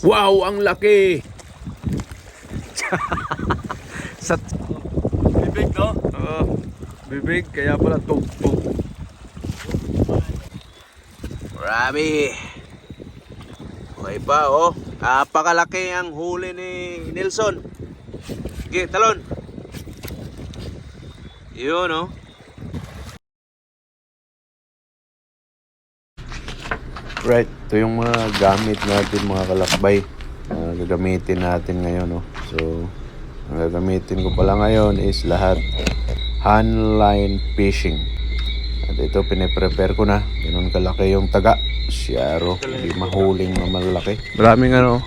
Wow, ang laki! Sa Bibig, no? bibig, kaya pala tug-tug. Marami. Okay pa, oh. Napakalaki ang huli ni Nelson. Sige, talon. Yun, oh. Right, ito yung mga gamit natin, mga kalakbay. Gagamitin natin ngayon, no? So, ang gagamitin ko pala ngayon is lahat handline fishing. At ito, piniprepare ko na. Ganun kalaki yung taga. Siyaro, hindi mahuling na malaki. Maraming ano,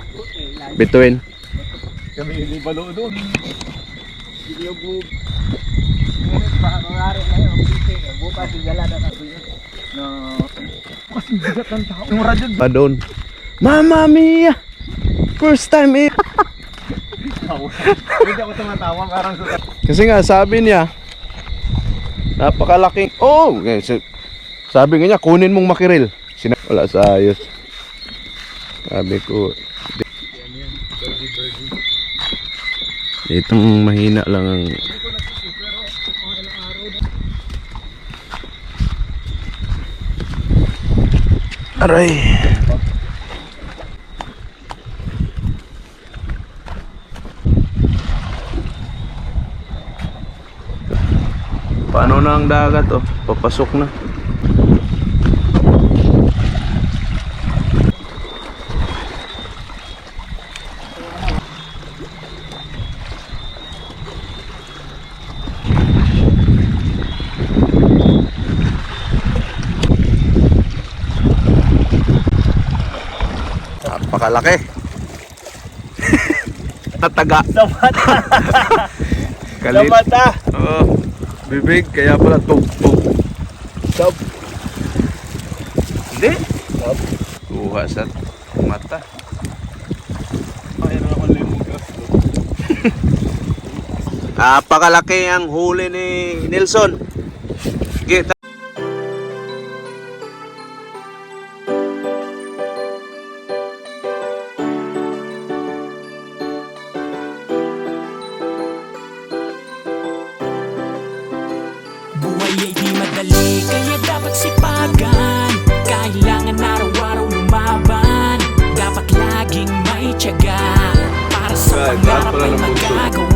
bituin. Kami hindi balo doon. Hindi yung bug. Pangarap na yun, bukas sigala na ako yun. No. Kasi bigat ng tao. Yung radyo. Pa doon. Mamma mia! First time eh! Hindi ako tumatawa, parang sa... Kasi nga, sabi niya, napakalaking... Oh! Sabi nga niya, kunin mong makiril. Wala sa ayos. Sabi ko... Itong mahina lang ang... Aray! Paano na ang dagat, oh? Papasok na. Napakalaki. Nataga. Sa mata! Sa Kalit. mata! Oo. Bibig, kaya pala tug-tug. Stop! Hindi. Kuha sa mata. Mayroon ako lemongrass doon. Napakalaki ang huli ni Nelson. Sige, Buhay ay di madali, kaya dapat sipagan. Kailangan araw-araw lumaban. Dapat laging may tiyaga para sa pangarap ay magagawa.